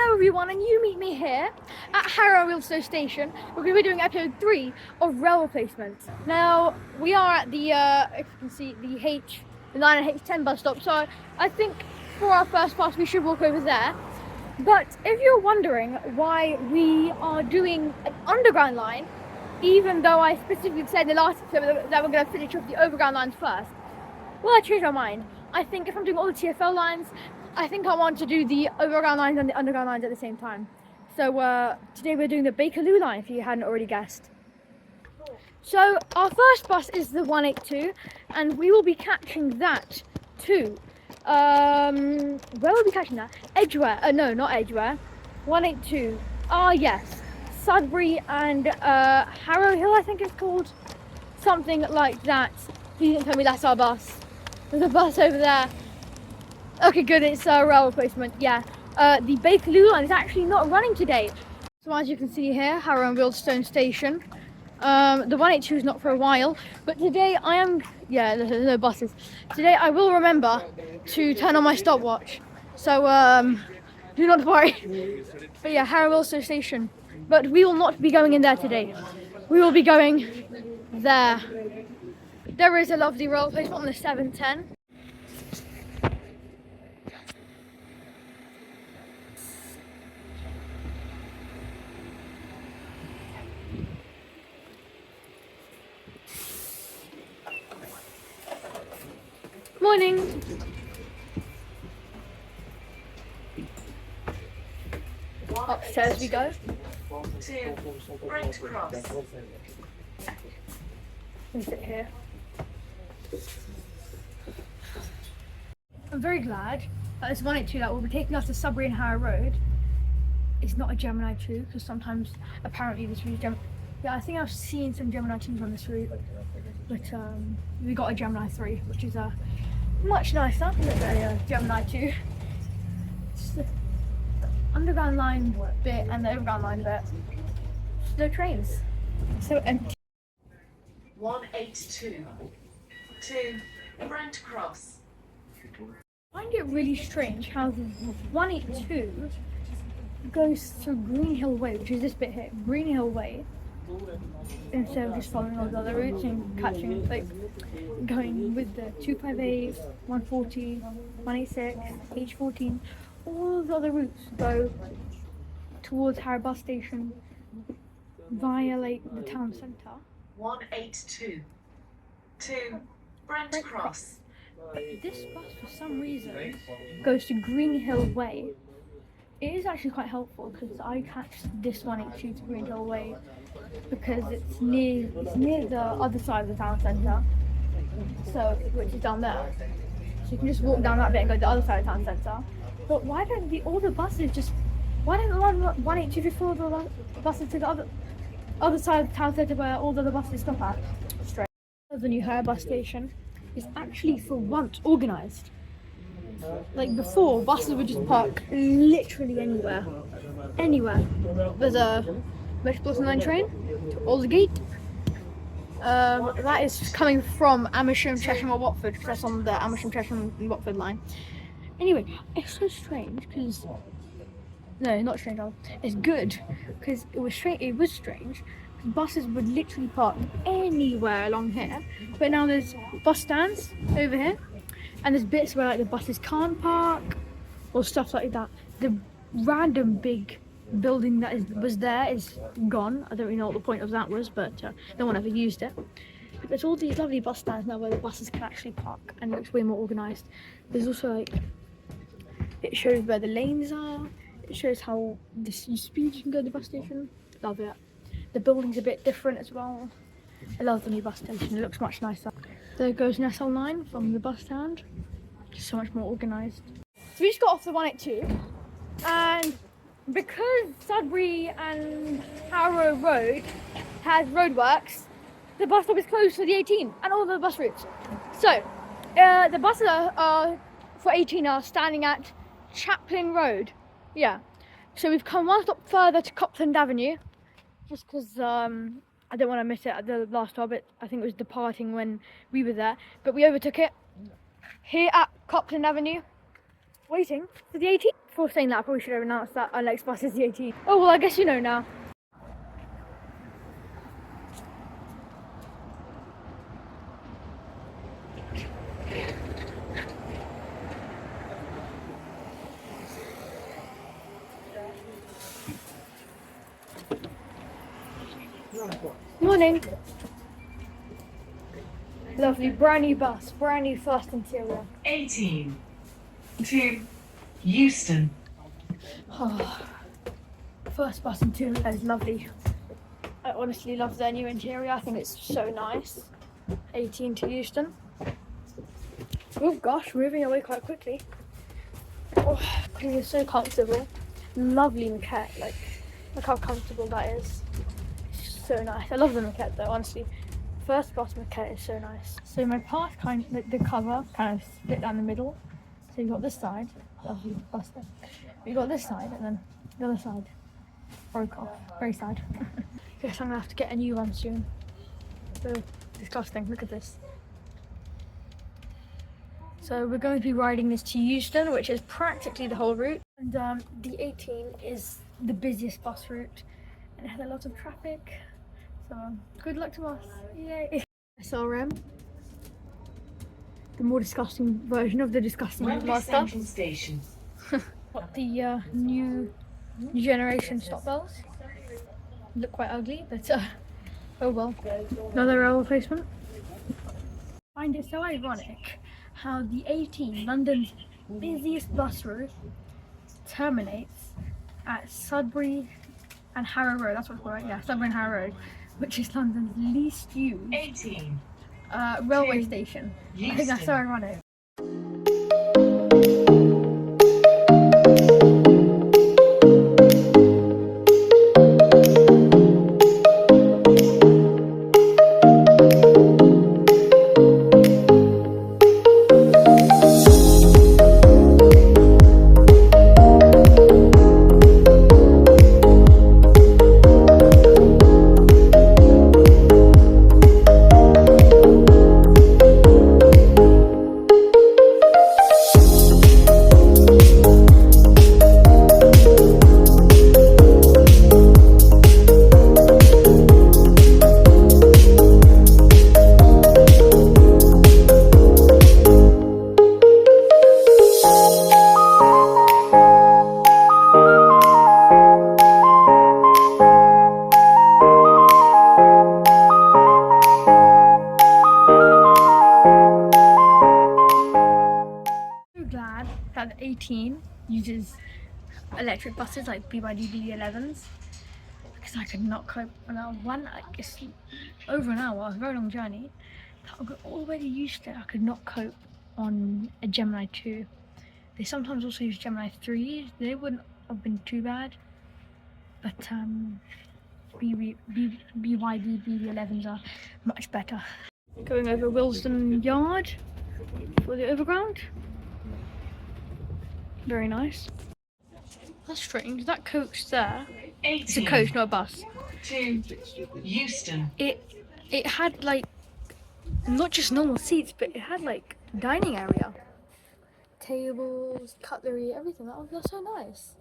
Hello everyone, and you meet me here at Harrow Railway Station. We're going to be doing episode 3 of rail replacements. Now, we are at the, if you can see, the 9 and H10 bus stop, so I think for our first pass we should walk over there. But if you're wondering why we are doing an underground line, even though I specifically said in the last episode that we're going to finish off the overground lines first, well, I changed my mind. I think if I'm doing all the TfL lines, I think I want to do the overground lines and the underground lines at the same time. So today we're doing the Bakerloo line, if you hadn't already guessed. So our first bus is the 182, and we will be catching that too. Where will we be catching that? Edgware. No, not Edgware. 182. Yes. Sudbury and Harrow Hill, I think it's called. Something like that. Please don't tell me that's our bus. There's a bus over there. Okay, good, it's a rail replacement, yeah. The Bakerloo line is actually not running today. So as you can see here, Harrow and Wealdstone Station. The 182 is not for a while, but today I am, there's no buses. Today I will remember to turn on my stopwatch. So, do not worry. But yeah, Harrow and Wealdstone Station. But we will not be going in there today. We will be going there. There is a lovely rail replacement on the 710. Morning. Upstairs we go. To Brent Cross. We sit here. I'm very glad that this 182 that will be taking us to Sudbury and Harrow Road is not a Gemini 2, because sometimes apparently this route is Gemini. Yeah, I think I've seen some Gemini 2s on this route, but we got a Gemini 3, which is much nicer than a Gemini 2. It's the underground line bit and the overground line bit. No trains. It's so empty. 182 to Brent Cross. I find it really strange how the 182 goes through Greenhill Way, which is this bit here, Greenhill Way, instead of just following all the other routes and catching, like, going with the 258, 140, 186, H14, all the other routes go towards Harrow bus station via, like, the town centre. 182 to Brent Cross. But this bus, for some reason, goes to Greenhill Way. It is actually quite helpful because I catch this 182 to Greenhill Way because it's near the other side of the town centre, so which is down there. So you can just walk down that bit and go to the other side of the town centre. But why don't all the buses just? Why don't the 182 just follow the buses to the other side of the town centre where all the other buses stop at? Straight. The new Harrow bus station is actually for once organised. Like before, buses would just park literally anywhere. There's a Metropolitan Line train to Aldergate. That is coming from Amersham, Chesham or Watford, because that's on the Amersham, Chesham and Watford line. Anyway, it's so strange because no, not strange. It's good because it was strange. Buses would literally park anywhere along here, but now there's bus stands over here, and there's bits where like the buses can't park or stuff like that. The random big building that was there is gone. I don't really know what the point of that was, but no one ever used it. But there's all these lovely bus stands now where the buses can actually park, and it looks way more organised. There's also like, it shows where the lanes are. It shows how the speed you can go to the bus station. Love it. The building's a bit different as well. I love the new bus station, it looks much nicer. There goes Nestle 9 from the bus stand. Just so much more organised. So we just got off the 182, and because Sudbury and Harrow Road has roadworks, the bus stop is closed for the 18 and all the bus routes. So the buses are for 18 are standing at Chaplin Road. Yeah. So we've come one stop further to Copland Avenue, just because I don't want to miss it at the last stop. I think it was departing when we were there, but we overtook it here at Copland Avenue, waiting for the 18th. Before saying that, I probably should have announced that our next bus is the 18. Oh well, I guess you know now. Morning. Lovely, brand new bus, brand new first interior. 18 to Euston. Oh, first bus interior is lovely. I honestly love their new interior. I think it's so nice. 18 to Euston. Oh gosh, moving away quite quickly. Oh, it's so comfortable. Lovely maquette. Like, look how comfortable that is. It's so nice. I love the maquette though, honestly. First bus maquette is so nice. So my path the cover kind of split down the middle. So you've got this side, lovely bus there. You've got this side and then the other side broke off. Very sad. Guess I'm gonna have to get a new one soon. So disgusting, look at this. So we're going to be riding this to Euston, which is practically the whole route. And the 18 is the busiest bus route and it has a lot of traffic. So good luck to us. Yay. SRM. The more disgusting version of the disgusting Wembley last Central Station. What the new generation stop bells. Look quite ugly, but oh well. Another rail replacement. I find it so ironic how the 18, London's busiest bus route, terminates at Sudbury and Harrow Road. That's what it's called, right? Yeah, Sudbury and Harrow Road, which is London's least used 18 railway station. I think that's so ironic. That 18 uses electric buses like BYD BD11s because I could not cope on it's over an hour, a very long journey. I'm already used to it. I could not cope on a Gemini 2. They sometimes also use Gemini 3. They wouldn't have been too bad, but BYD BD11s are much better. Going over Willesden Yard for the overground. Very nice. That's strange. That coach there. It's a coach, not a bus. To Euston. It had like not just normal seats, but it had like dining area, tables, cutlery, everything. That's so nice.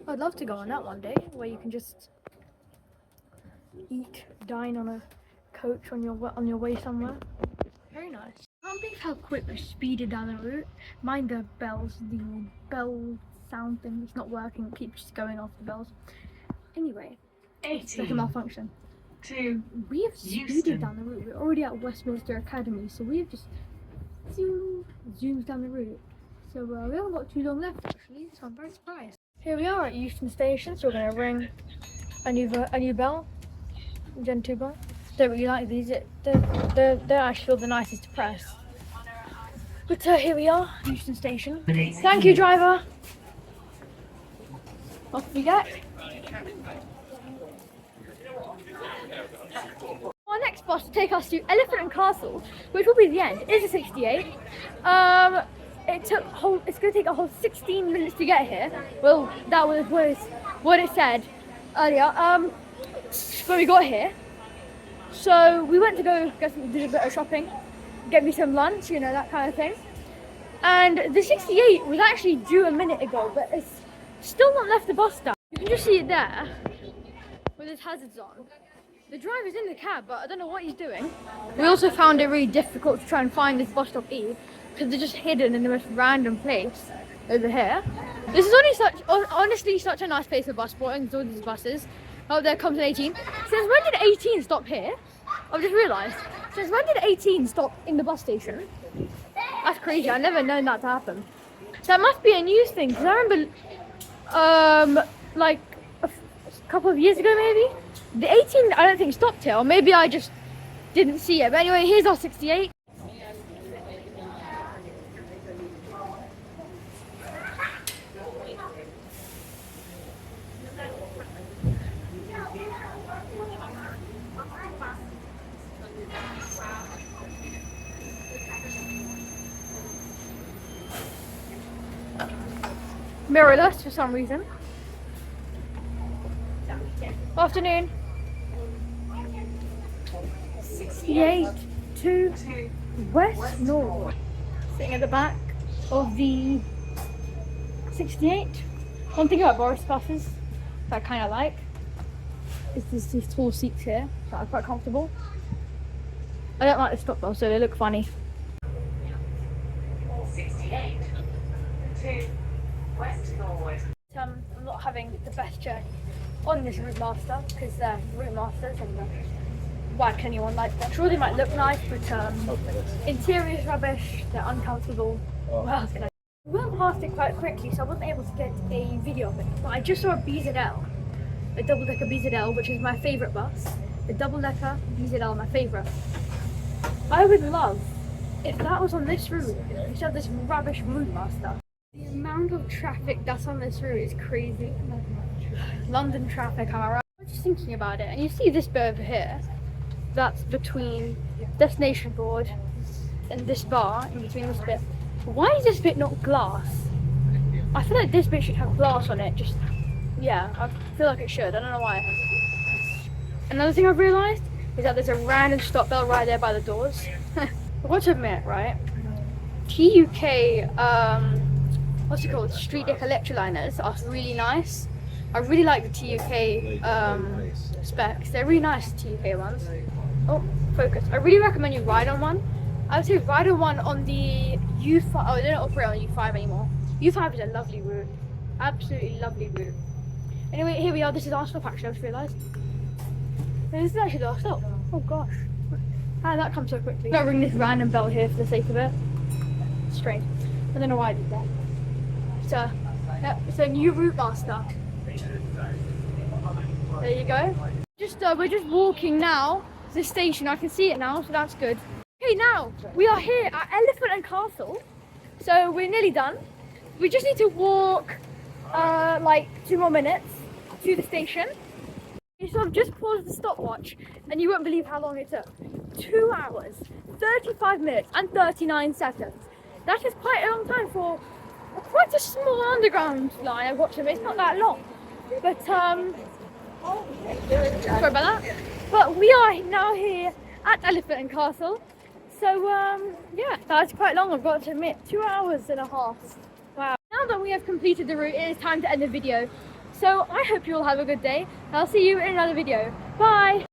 I'd love to go on that one day, where you can just dine on a coach on your way somewhere. Very nice. I can't believe how quick we speeded down the route. Mind the bells, the bell sound thing, it's not working, it keeps going off the bells. Anyway, it's like a malfunction. We have speeded down the route. We're already at Westminster Academy, so we have just zoomed down the route. So we haven't got too long left actually, so I'm very surprised. Here we are at Euston Station, so we're going to ring a new bell, Gen 2 bell. Don't really like these. They're actually the nicest to press. But here we are, Euston Station. Thank you, driver. Off we get. Our next bus to take us to Elephant and Castle, which will be the end, is a 68. It's going to take a whole 16 minutes to get here. Well, that was what it said earlier. When we got here. So we went to go do a bit of shopping, get me some lunch, you know, that kind of thing. And the 68 was actually due a minute ago, but Still not left the bus stop. You can just see it there with his hazards on. The driver's in the cab, but I don't know what he's doing. We also found it really difficult to try and find this bus stop E because they're just hidden in the most random place over here. This is honestly such a nice place for bus sporting. There's all these buses. Oh, there comes an 18. Since when did 18 stop here? I've just realised. Since when did 18 stop in the bus station? That's crazy. I never known that to happen. That must be a news thing because I remember, like a couple of years ago maybe, the 18 I don't think stopped here, or maybe I just didn't see it. But anyway, here's our 68. Mirrorless for some reason. Afternoon. 68 to West North. Sitting at the back of the 68. One thing about Boris buses that I kind of like is these tall seats here that are quite comfortable. I don't like the stop though, so they look funny. 68 to West Norwood. I'm not having the best journey on this Route Master because they're Route Masters and why can anyone like them? Sure, they might look nice, but interior is rubbish, they're uncomfortable. What else can I? We went past it quite quickly, so I wasn't able to get a video of it. But I just saw a BZL, a double-decker BZL, which is my favourite bus. The double-decker BZL, my favourite. I would love if that was on this route instead of this rubbish Route Master. The amount of traffic that's on this route is crazy. London traffic, am I right? I was just thinking about it, and you see this bit over here. That's between destination board and this bar, in between this bit. Why is this bit not glass? I feel like this bit should have glass on it. Just, yeah, I feel like it should. I don't know why. Another thing I've realised is that there's a random stop bell right there by the doors. I've got to admit, right? TUK, what's it called? Street deck electroliners are really nice. I really like the TUK specs. They're really nice, TUK ones. Oh, focus. I really recommend you ride on one. I would say ride on one on the U5. Oh, they don't operate on U5 anymore. U5 is a lovely route. Absolutely lovely route. Anyway, here we are. This is our stop actually, I just realised. This is actually our stop. Oh gosh. How did that come so quickly? I'm gonna ring this random bell here for the sake of it. Strange. I don't know why I did that. So, yeah, it's a new Route Master. There you go. We're just walking now to the station. I can see it now, so that's good. Okay, now we are here at Elephant and Castle. So we're nearly done. We just need to walk like 2 more minutes to the station. So I've just paused the stopwatch and you won't believe how long it took. 2 hours, 35 minutes and 39 seconds. That is quite a long time for quite a small underground line I've got to admit. It's not that long. But sorry about that. But we are now here at Elephant and Castle. So yeah, that's quite long, I've got to admit. 2 hours and a half. Wow. Now that we have completed the route, it is time to end the video. So I hope you all have a good day. I'll see you in another video. Bye!